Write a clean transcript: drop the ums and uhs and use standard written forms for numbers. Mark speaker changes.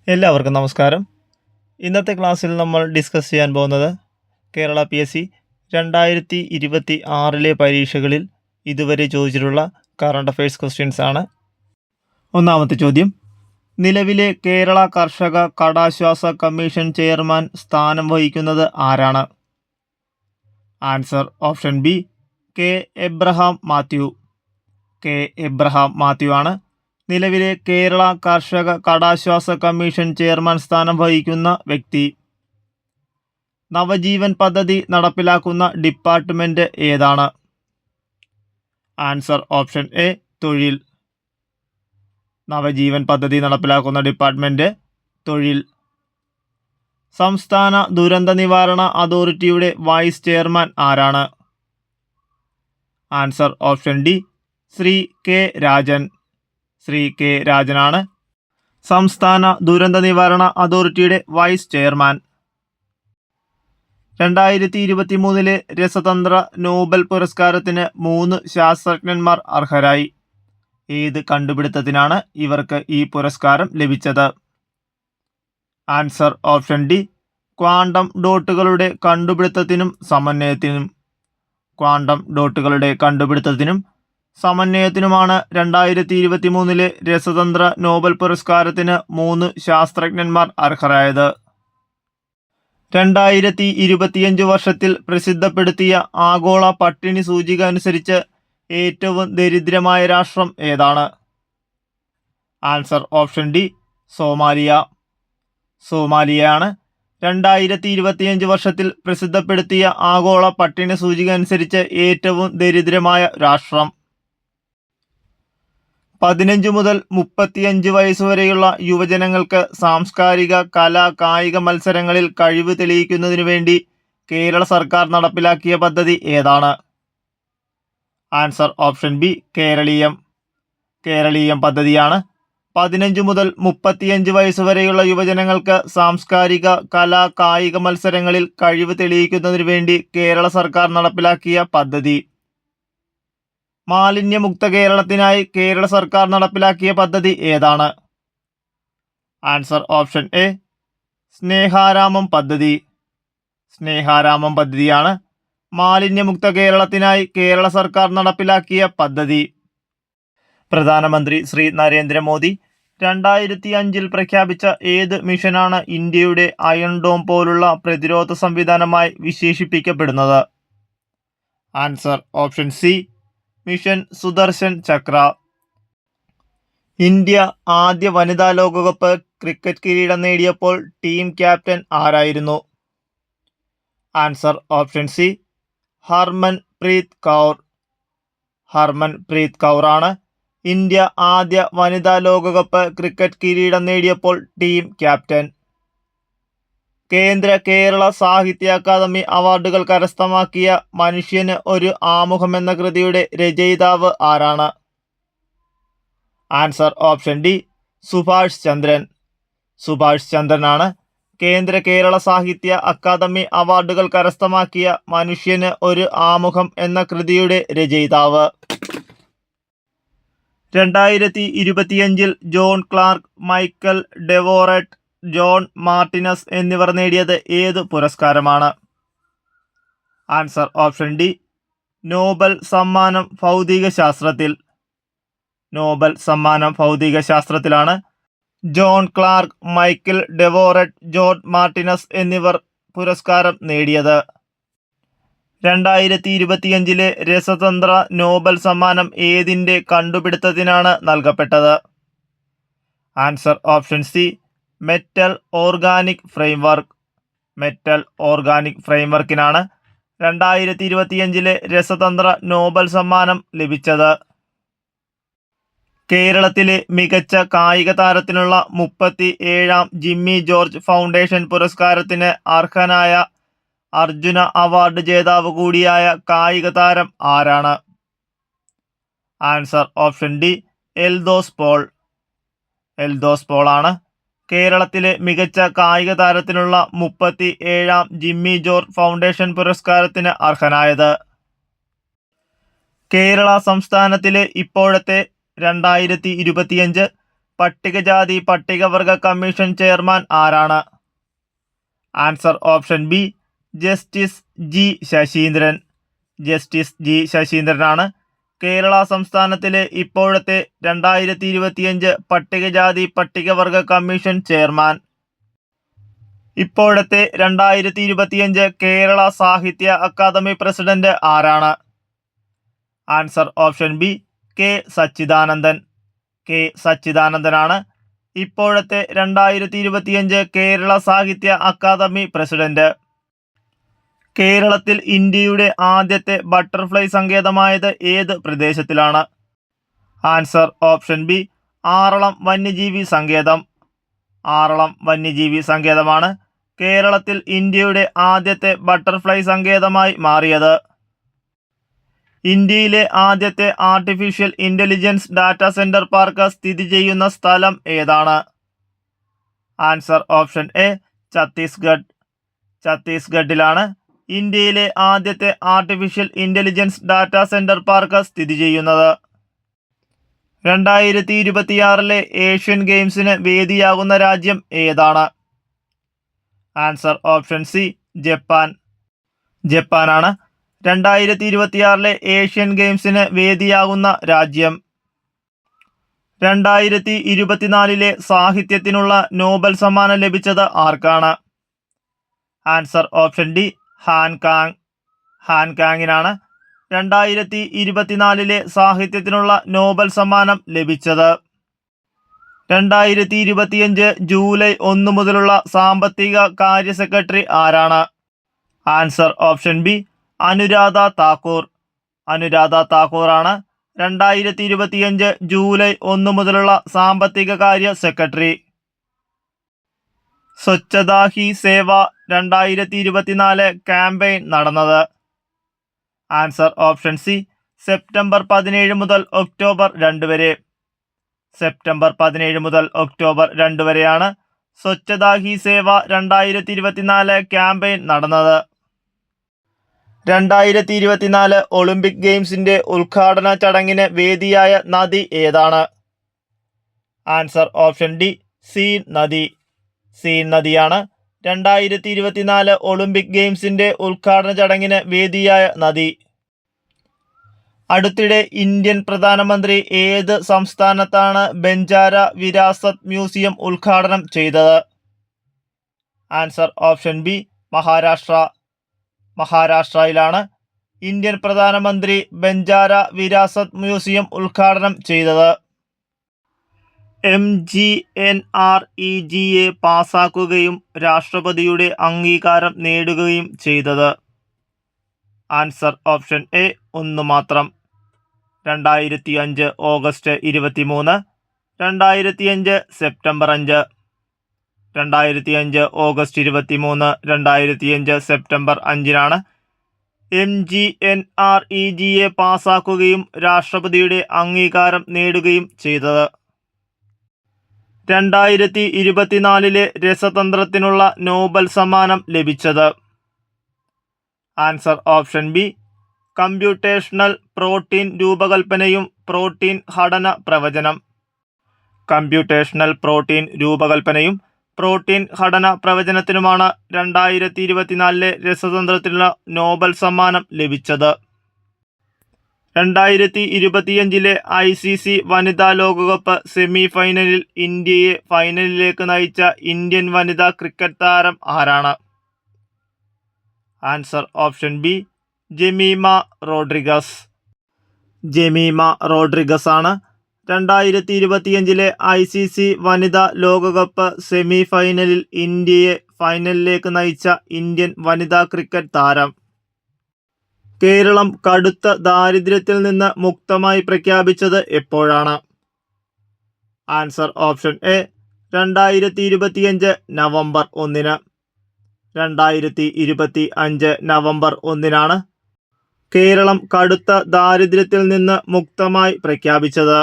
Speaker 1: എല്ലാവർക്കും നമസ്കാരം. ഇന്നത്തെ ക്ലാസ്സിൽ നമ്മൾ ഡിസ്കസ് ചെയ്യാൻ പോകുന്നത് കേരള PSC 2026 പരീക്ഷകളിൽ ഇതുവരെ ചോദിച്ചിട്ടുള്ള കറണ്ട് അഫയേഴ്സ് ക്വസ്റ്റ്യൻസ് ആണ്. ഒന്നാമത്തെ ചോദ്യം, നിലവിലെ കേരള കർഷക കടാശ്വാസ കമ്മീഷൻ ചെയർമാൻ സ്ഥാനം വഹിക്കുന്നത് ആരാണ്? Answer option B, K Abraham Mathew. K Abraham Mathew ആണ് നിലവിലെ കേരള കർഷക കടാശ്വാസ കമ്മീഷൻ ചെയർമാൻ സ്ഥാനം വഹിക്കുന്ന വ്യക്തി. നവജീവൻ പദ്ധതി നടപ്പിലാക്കുന്ന ഡിപ്പാർട്ട്മെന്റ് ഏതാണ്? ആൻസർ ഓപ്ഷൻ എ, തൊഴിൽ. നവജീവൻ പദ്ധതി നടപ്പിലാക്കുന്ന ഡിപ്പാർട്ട്മെന്റ് തൊഴിൽ. സംസ്ഥാന ദുരന്ത നിവാരണ അതോറിറ്റിയുടെ വൈസ് ചെയർമാൻ ആരാണ്? Answer option D, Shri K Rajan. Shri K രാജനാണ് സംസ്ഥാന ദുരന്ത നിവാരണ അതോറിറ്റിയുടെ വൈസ് ചെയർമാൻ. 2023 രസതന്ത്ര നോബൽ പുരസ്കാരത്തിന് 3 ശാസ്ത്രജ്ഞന്മാർ അർഹരായി. ഏത് കണ്ടുപിടുത്തത്തിനാണ് ഇവർക്ക് ഈ പുരസ്കാരം ലഭിച്ചത്? ആൻസർ ഓപ്ഷൻ ഡി, ക്വാണ്ടം ഡോട്ടുകളുടെ കണ്ടുപിടുത്തത്തിനും സമന്വയത്തിനും. ക്വാണ്ടം ഡോട്ടുകളുടെ കണ്ടുപിടുത്തത്തിനും സമന്വയത്തിനുമാണ് 2023 രസതന്ത്ര നോബൽ പുരസ്കാരത്തിന് 3 ശാസ്ത്രജ്ഞന്മാർ അർഹരായത്. 2025 വർഷത്തിൽ പ്രസിദ്ധപ്പെടുത്തിയ ആഗോള പട്ടിണി സൂചിക അനുസരിച്ച് ഏറ്റവും ദരിദ്രമായ രാഷ്ട്രം ഏതാണ്? Answer option D, Somalia. സോമാലിയയാണ് 2025 വർഷത്തിൽ പ്രസിദ്ധപ്പെടുത്തിയ ആഗോള പട്ടിണി സൂചിക അനുസരിച്ച് ഏറ്റവും ദരിദ്രമായ രാഷ്ട്രം. 15 മുതൽ 35 വയസ്സുവരെയുള്ള യുവജനങ്ങൾക്ക് സാംസ്കാരിക, കലാ, കായിക മത്സരങ്ങളിൽ കഴിവ് തെളിയിക്കുന്നതിനു വേണ്ടി കേരള സർക്കാർ നടപ്പിലാക്കിയ പദ്ധതി ഏതാണ്? Answer option B, Keraleeyam. Keraleeyam പദ്ധതിയാണ് 15 മുതൽ 35 വയസ്സുവരെയുള്ള യുവജനങ്ങൾക്ക് സാംസ്കാരിക, കലാ, കായിക മത്സരങ്ങളിൽ കഴിവ് തെളിയിക്കുന്നതിനു വേണ്ടി കേരള സർക്കാർ നടപ്പിലാക്കിയ പദ്ധതി. മാലിന്യമുക്ത കേരളത്തിനായി കേരള സർക്കാർ നടപ്പിലാക്കിയ പദ്ധതി ഏതാണ്? ആൻസർ ഓപ്ഷൻ എ, സ്നേഹാരാമം പദ്ധതി. സ്നേഹാരാമം പദ്ധതിയാണ് മാലിന്യമുക്ത കേരളത്തിനായി കേരള സർക്കാർ നടപ്പിലാക്കിയ പദ്ധതി. പ്രധാനമന്ത്രി ശ്രീ നരേന്ദ്രമോദി 2005 പ്രഖ്യാപിച്ച ഏത് മിഷനാണ് ഇന്ത്യയുടെ അയൺ ഡോം പോലുള്ള പ്രതിരോധ സംവിധാനമായി വിശേഷിപ്പിക്കപ്പെടുന്നത്? Answer option C, mission Sudarshan Chakra. India ആദ്യ വനിതാ ലോകകപ്പ് ക്രിക്കറ്റ് കിരീടം നേടിയപ്പോൾ ടീം ക്യാപ്റ്റൻ ആരായിരുന്നു? Answer option C, Harmanpreet Kaur. Harmanpreet Kaur ആണ് ഇന്ത്യ ആദ്യ വനിതാ ലോകകപ്പ് ക്രിക്കറ്റ് കിരീടം നേടിയപ്പോൾ ടീം ക്യാപ്റ്റൻ. കേന്ദ്ര കേരള സാഹിത്യ അക്കാദമി അവാർഡുകൾ കരസ്ഥമാക്കിയ മനുഷ്യന് ഒരു ആമുഖം എന്ന കൃതിയുടെ രചയിതാവ് ആരാണ്? ആൻസർ ഓപ്ഷൻ ഡി, സുഭാഷ് ചന്ദ്രൻ. സുഭാഷ് ചന്ദ്രനാണ് കേന്ദ്ര കേരള സാഹിത്യ അക്കാദമി അവാർഡുകൾ കരസ്ഥമാക്കിയ മനുഷ്യന് ഒരു ആമുഖം എന്ന കൃതിയുടെ രചയിതാവ്. 2025 John Clarke, Michael Devoret, John Martinis എന്നിവർ നേടിയത് ഏത് പുരസ്കാരമാണ്? ആൻസർ ഓപ്ഷൻ ഡി, നോബൽ സമ്മാനം ഭൗതിക ശാസ്ത്രത്തിൽ. നോബൽ സമ്മാനം ഭൗതിക ശാസ്ത്രത്തിലാണ് John Clarke, Michael Devoret, John Martinis എന്നിവർ പുരസ്കാരം നേടിയത്. 2025 രസതന്ത്ര നോബൽ സമ്മാനം ഏതിൻ്റെ കണ്ടുപിടുത്തത്തിനാണ് നൽകപ്പെട്ടത്? Answer option C, metal organic framework. Metal organic ഫ്രെയിംവർക്കിനാണ് 2025 രസതന്ത്ര നോബൽ സമ്മാനം ലഭിച്ചത്. കേരളത്തിലെ മികച്ച കായിക താരത്തിനുള്ള 37ാം ജിമ്മി ജോർജ് ഫൗണ്ടേഷൻ പുരസ്കാരത്തിന് അർഹനായ അർജുന അവാർഡ് ജേതാവ് കൂടിയായ കായിക താരം ആരാണ്? Answer option D, Eldhose Paul. Eldhose Paul ആണ് കേരളത്തിലെ മികച്ച കായിക താരത്തിനുള്ള 37ാം ജിമ്മി ജോർജ് ഫൗണ്ടേഷൻ പുരസ്കാരത്തിന് അർഹനായത്. കേരള സംസ്ഥാനത്തിലെ ഇപ്പോഴത്തെ 2025 പട്ടികജാതി പട്ടികവർഗ കമ്മീഷൻ ചെയർമാൻ ആരാണ്? Answer option B justice G Sasheendran. Justice G ശശീന്ദ്രനാണ് കേരള സംസ്ഥാനത്തിലെ ഇപ്പോഴത്തെ 2025 പട്ടികജാതി പട്ടികവർഗ കമ്മീഷൻ ചെയർമാൻ. ഇപ്പോഴത്തെ 2025 കേരള സാഹിത്യ അക്കാദമി പ്രസിഡന്റ് ആരാണ്? Answer option B K Sachidanandan. K സച്ചിദാനന്ദനാണ് ഇപ്പോഴത്തെ 2025 കേരള സാഹിത്യ അക്കാദമി പ്രസിഡന്റ്. കേരളത്തിൽ ഇന്ത്യയുടെ ആദ്യത്തെ ബട്ടർഫ്ലൈ സങ്കേതമായത് ഏത് പ്രദേശത്തിലാണ്? ആൻസർ ഓപ്ഷൻ ബി ആറളം വന്യജീവി സങ്കേതം. ആറളം വന്യജീവി സങ്കേതമാണ് കേരളത്തിൽ ഇന്ത്യയുടെ ആദ്യത്തെ ബട്ടർഫ്ലൈ സങ്കേതമായി മാറിയത്. ഇന്ത്യയിലെ ആദ്യത്തെ artificial intelligence data center park സ്ഥിതി ചെയ്യുന്ന സ്ഥലം ഏതാണ്? Answer option A Chhattisgarh. ഛത്തീസ്ഗഡിലാണ് ഇന്ത്യയിലെ ആദ്യത്തെ artificial intelligence data center park സ്ഥിതി ചെയ്യുന്നത്. 2026 ഏഷ്യൻ ഗെയിംസിന് വേദിയാകുന്ന രാജ്യം ഏതാണ്? Answer option C Japan. ജപ്പാനാണ് 2026 ഏഷ്യൻ ഗെയിംസിന് വേദിയാകുന്ന രാജ്യം. 2024 സാഹിത്യത്തിനുള്ള നോബൽ സമ്മാനം ലഭിച്ചത് ആർക്കാണ്? Answer option D Han Kang. ഹാൻകാങ്ങിനാണ് 2024 സാഹിത്യത്തിനുള്ള നോബൽ സമ്മാനം ലഭിച്ചത്. 2025 ജൂലൈ 1 മുതലുള്ള സാമ്പത്തിക കാര്യ സെക്രട്ടറി ആരാണ്? Answer option B Anuradha Thakur. Anuradha താക്കൂറാണ് 2025 ജൂലൈ 1 മുതലുള്ള സാമ്പത്തിക കാര്യ സെക്രട്ടറി. സ്വച്ഛതാ ഹി സേവ 2024 ക്യാമ്പയിൻ നടന്നത്? ആൻസർ ഓപ്ഷൻ സി സെപ്റ്റംബർ 17 മുതൽ ഒക്ടോബർ 2 വരെ. സെപ്റ്റംബർ 17 മുതൽ ഒക്ടോബർ 2 വരെയാണ് സ്വച്ഛതാ ഹി സേവ 2024 ക്യാമ്പയിൻ നടന്നത്. 2024 ഒളിമ്പിക് ഗെയിംസിന്റെ ഉദ്ഘാടന ചടങ്ങിന് വേദിയായ നദി ഏതാണ്? ആൻസർ ഓപ്ഷൻ ഡി സീൻ നദി. സീൻ നദിയാണ് 2024 ഒളിമ്പിക് ഗെയിംസിന്റെ ഉദ്ഘാടന ചടങ്ങിന് വേദിയായ നദി. അടുത്തിടെ ഇന്ത്യൻ പ്രധാനമന്ത്രി ഏത് സംസ്ഥാനത്താണ് ബഞ്ചാര വിരാസത് മ്യൂസിയം ഉദ്ഘാടനം ചെയ്തത്? Answer option B Maharashtra. മഹാരാഷ്ട്രയിലാണ് ഇന്ത്യൻ പ്രധാനമന്ത്രി ബഞ്ചാര വിരാസത് മ്യൂസിയം ഉദ്ഘാടനം ചെയ്തത്. MGNREGA പാസാക്കുകയും രാഷ്ട്രപതിയുടെ അംഗീകാരം നേടുകയും ചെയ്തത്? ആൻസർ ഓപ്ഷൻ എ 1 മാത്രം. 2005 August 23, 2005 September 5. 2005 August 23, 2005 September 5 MGNREGA പാസാക്കുകയും രാഷ്ട്രപതിയുടെ അംഗീകാരം നേടുകയും ചെയ്തത്. 2024 രസതന്ത്രത്തിനുള്ള നോബൽ സമ്മാനം ലഭിച്ചത്? Answer option B computational protein രൂപകൽപ്പനയും പ്രോട്ടീൻ ഘടന പ്രവചനം. കമ്പ്യൂട്ടേഷണൽ പ്രോട്ടീൻ രൂപകൽപ്പനയും പ്രോട്ടീൻ ഘടന പ്രവചനത്തിനുമാണ് 2024 രസതന്ത്രത്തിനുള്ള നോബൽ സമ്മാനം ലഭിച്ചത്. 2025 ICC വനിതാ ലോകകപ്പ് സെമി ഫൈനലിൽ ഇന്ത്യയെ ഫൈനലിലേക്ക് നയിച്ച ഇന്ത്യൻ വനിതാ ക്രിക്കറ്റ് താരം ആരാണ്? Answer option B Jemimah Rodrigues. Jemimah Rodrigues ആണ് 2025 ICC വനിതാ ലോകകപ്പ് സെമി ഫൈനലിൽ ഇന്ത്യയെ ഫൈനലിലേക്ക് നയിച്ച ഇന്ത്യൻ വനിതാ ക്രിക്കറ്റ് താരം. കേരളം കടുത്ത ദാരിദ്ര്യത്തിൽ നിന്ന് മുക്തമായി പ്രഖ്യാപിച്ചത് എപ്പോഴാണ്? Answer option A 2025 November 1. 2025 November 1 Kerala കടുത്ത ദാരിദ്ര്യത്തിൽ നിന്ന് മുക്തമായി പ്രഖ്യാപിച്ചത്.